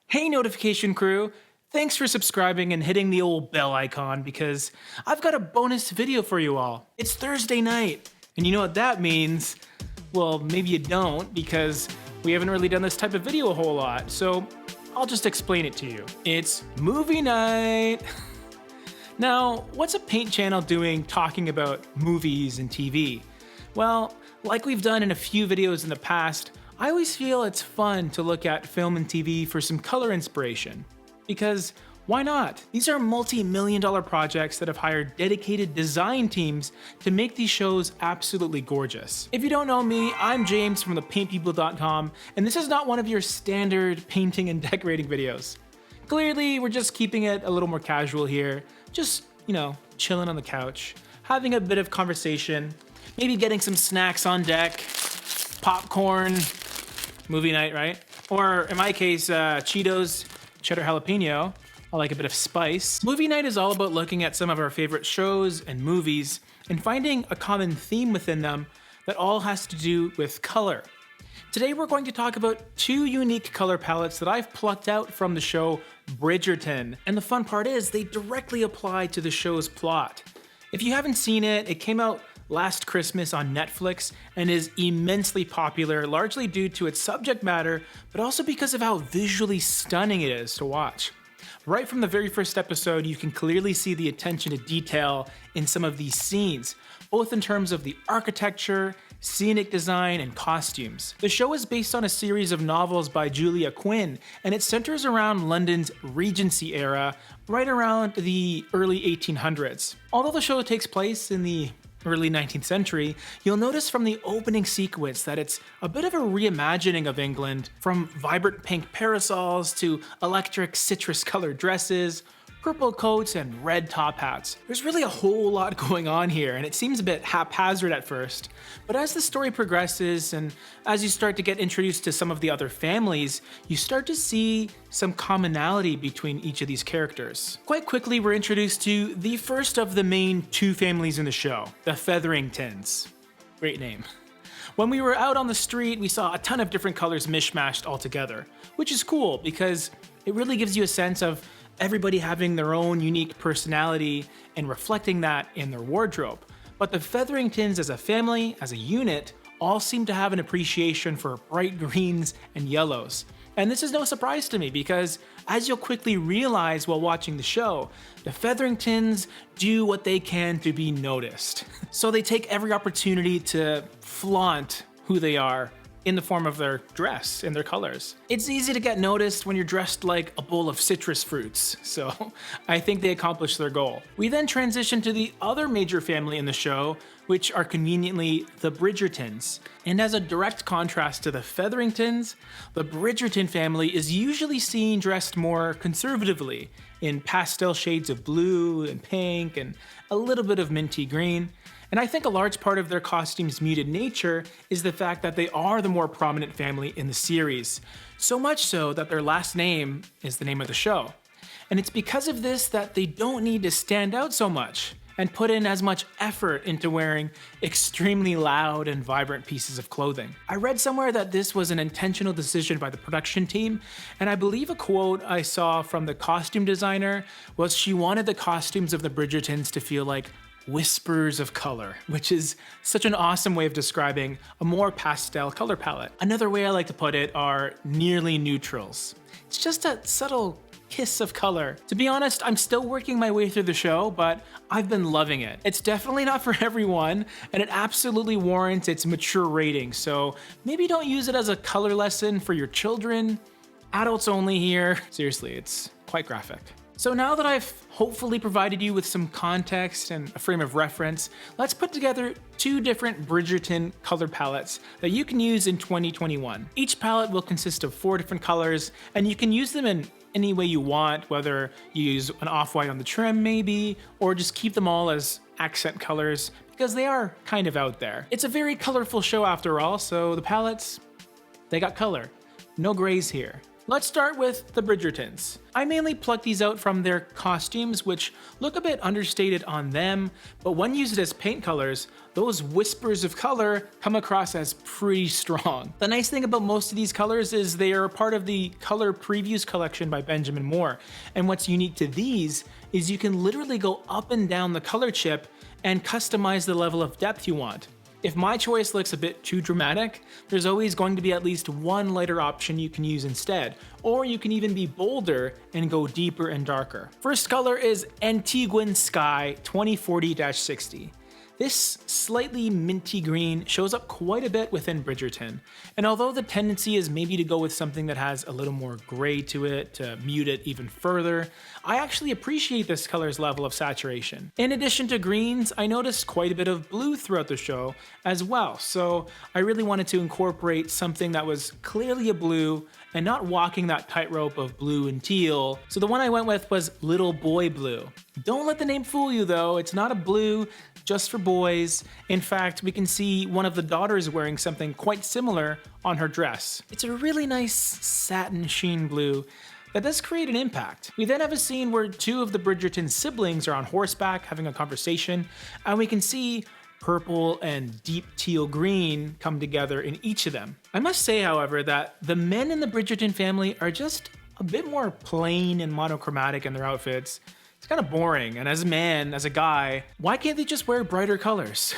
Hey notification crew, thanks for subscribing and hitting the old bell icon because I've got a bonus video for you all. It's Thursday night, and you know what that means? Well, maybe you don't because we haven't really done this type of video a whole lot, so I'll just explain it to you. It's movie night. Now, what's a paint channel doing talking about movies and TV? Well, like we've done in a few videos in the past, I always feel it's fun to look at film and TV for some color inspiration. Because why not? These are multi-million-dollar projects that have hired dedicated design teams to make these shows absolutely gorgeous. If you don't know me, I'm James from thepaintpeople.com, and this is not one of your standard painting and decorating videos. Clearly, we're just keeping it a little more casual here. Just, chilling on the couch, having a bit of conversation, maybe getting some snacks on deck, popcorn, movie night, right? Or in my case, Cheetos, cheddar jalapeno. I like a bit of spice. Movie night is all about looking at some of our favorite shows and movies and finding a common theme within them that all has to do with color. Today we're going to talk about two unique color palettes that I've plucked out from the show Bridgerton. And the fun part is they directly apply to the show's plot. If you haven't seen it, it came out last Christmas on Netflix and is immensely popular, largely due to its subject matter, but also because of how visually stunning it is to watch. Right from the very first episode, you can clearly see the attention to detail in some of these scenes, both in terms of the architecture, scenic design, and costumes. The show is based on a series of novels by Julia Quinn, and it centers around London's Regency era, right around the early 1800s. Although the show takes place in the early 19th century, you'll notice from the opening sequence that it's a bit of a reimagining of England, from vibrant pink parasols to electric citrus-colored dresses, purple coats, and red top hats. There's really a whole lot going on here, and it seems a bit haphazard at first. But as the story progresses, and as you start to get introduced to some of the other families, you start to see some commonality between each of these characters. Quite quickly, we're introduced to the first of the main two families in the show, the Featheringtons. Great name. When we were out on the street, we saw a ton of different colors mishmashed all together, which is cool because it really gives you a sense of everybody having their own unique personality and reflecting that in their wardrobe. But the Featheringtons as a family, as a unit, all seem to have an appreciation for bright greens and yellows. And this is no surprise to me because, as you'll quickly realize while watching the show, the Featheringtons do what they can to be noticed. So they take every opportunity to flaunt who they are in the form of their dress and their colors. It's easy to get noticed when you're dressed like a bowl of citrus fruits, so I think they accomplished their goal. We then transition to the other major family in the show, which are conveniently the Bridgertons. And as a direct contrast to the Featheringtons, the Bridgerton family is usually seen dressed more conservatively, in pastel shades of blue and pink and a little bit of minty green. And I think a large part of their costume's muted nature is the fact that they are the more prominent family in the series. So much so that their last name is the name of the show. And it's because of this that they don't need to stand out so much and put in as much effort into wearing extremely loud and vibrant pieces of clothing. I read somewhere that this was an intentional decision by the production team, and I believe a quote I saw from the costume designer was she wanted the costumes of the Bridgertons to feel like whispers of color, which is such an awesome way of describing a more pastel color palette. Another way I like to put it are nearly neutrals. It's just a subtle kiss of color. To be honest, I'm still working my way through the show, but I've been loving it. It's definitely not for everyone, and it absolutely warrants its mature rating, so maybe don't use it as a color lesson for your children. Adults only here. Seriously, it's quite graphic. So now that I've hopefully provided you with some context and a frame of reference, let's put together two different Bridgerton color palettes that you can use in 2021. Each palette will consist of 4 different colors, and you can use them in any way you want, whether you use an off-white on the trim maybe, or just keep them all as accent colors, because they are kind of out there. It's a very colorful show after all, so the palettes, they got color. No grays here. Let's start with the Bridgertons. I mainly plucked these out from their costumes, which look a bit understated on them, but when used as paint colors, those whispers of color come across as pretty strong. The nice thing about most of these colors is they are part of the Color Previews collection by Benjamin Moore, and what's unique to these is you can literally go up and down the color chip and customize the level of depth you want. If my choice looks a bit too dramatic, there's always going to be at least one lighter option you can use instead, or you can even be bolder and go deeper and darker. First color is Antiguan Sky 2040-60. This slightly minty green shows up quite a bit within Bridgerton, and although the tendency is maybe to go with something that has a little more gray to it to mute it even further, I actually appreciate this color's level of saturation. In addition to greens, I noticed quite a bit of blue throughout the show as well, so I really wanted to incorporate something that was clearly a blue and not walking that tightrope of blue and teal, so the one I went with was Little Boy Blue. Don't let the name fool you though, it's not a blue just for boys. In fact, we can see one of the daughters wearing something quite similar on her dress. It's a really nice satin sheen blue that does create an impact. We then have a scene where two of the Bridgerton siblings are on horseback having a conversation, and we can see purple and deep teal green come together in each of them. I must say, however, that the men in the Bridgerton family are just a bit more plain and monochromatic in their outfits. It's kind of boring, and as a man, as a guy, why can't they just wear brighter colors?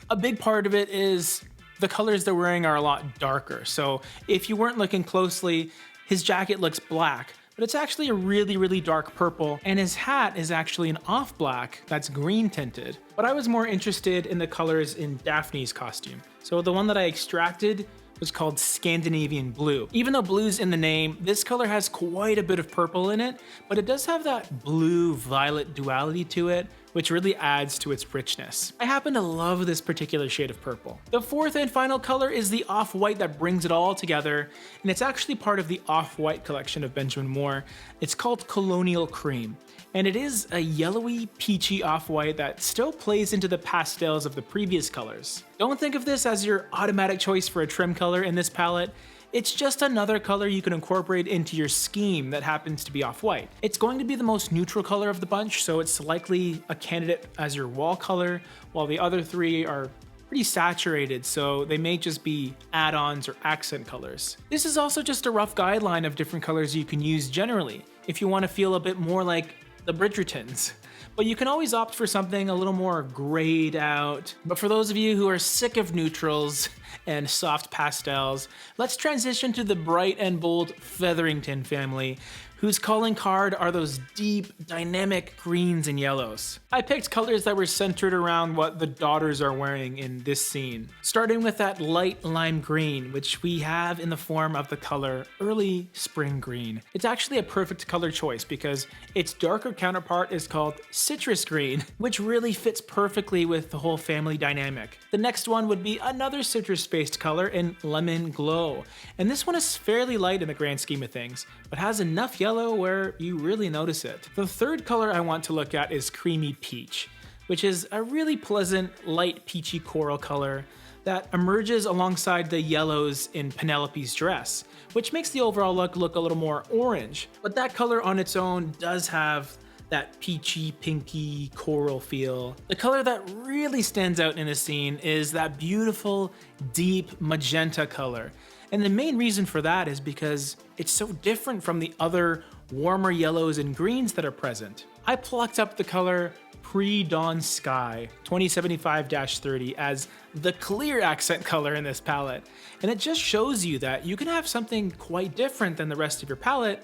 A big part of it is the colors they're wearing are a lot darker, so if you weren't looking closely, his jacket looks black, but it's actually a really dark purple, and his hat is actually an off black that's green tinted. But I was more interested in the colors in Daphne's costume. So the one that I extracted was called Scandinavian Blue. Even though blue's in the name, this color has quite a bit of purple in it, but it does have that blue-violet duality to it, which really adds to its richness. I happen to love this particular shade of purple. The fourth and final color is the off-white that brings it all together, and it's actually part of the off-white collection of Benjamin Moore. It's called Colonial Cream, and it is a yellowy, peachy off-white that still plays into the pastels of the previous colors. Don't think of this as your automatic choice for a trim color in this palette. It's just another color you can incorporate into your scheme that happens to be off-white. It's going to be the most neutral color of the bunch, so it's likely a candidate as your wall color, while the other three are pretty saturated, so they may just be add-ons or accent colors. This is also just a rough guideline of different colors you can use generally, if you want to feel a bit more like the Bridgertons. But you can always opt for something a little more grayed out. But for those of you who are sick of neutrals and soft pastels, let's transition to the bright and bold Featherington family, whose calling card are those deep, dynamic greens and yellows. I picked colors that were centered around what the daughters are wearing in this scene, starting with that light lime green, which we have in the form of the color early spring green. It's actually a perfect color choice because its darker counterpart is called citrus green, which really fits perfectly with the whole family dynamic. The next one would be another citrus-based color in lemon glow, and this one is fairly light in the grand scheme of things, but has enough yellow where you really notice it. The third color I want to look at is Creamy Peach, which is a really pleasant light peachy coral color that emerges alongside the yellows in Penelope's dress, which makes the overall look a little more orange. But that color on its own does have that peachy, pinky, coral feel. The color that really stands out in the scene is that beautiful, deep magenta color. And the main reason for that is because it's so different from the other warmer yellows and greens that are present. I plucked up the color Pre-Dawn Sky 2075-30 as the clear accent color in this palette. And it just shows you that you can have something quite different than the rest of your palette,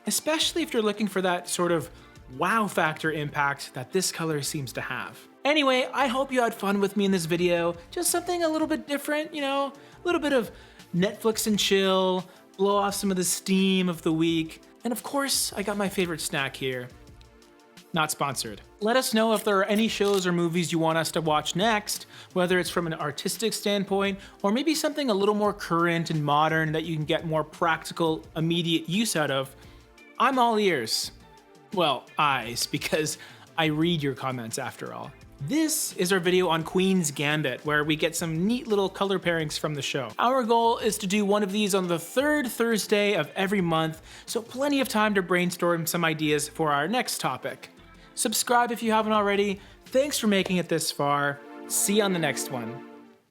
especially if you're looking for that sort of wow factor impact that this color seems to have. Anyway, I hope you had fun with me in this video. Just something a little bit different, you know, a little bit of Netflix and chill, blow off some of the steam of the week. And of course, I got my favorite snack here. Not sponsored. Let us know if there are any shows or movies you want us to watch next, whether it's from an artistic standpoint, or maybe something a little more current and modern that you can get more practical, immediate use out of. I'm all ears. Well, eyes, because I read your comments after all. This is our video on Queen's Gambit, where we get some neat little color pairings from the show. Our goal is to do one of these on the third Thursday of every month, so plenty of time to brainstorm some ideas for our next topic. Subscribe if you haven't already. Thanks for making it this far. See you on the next one.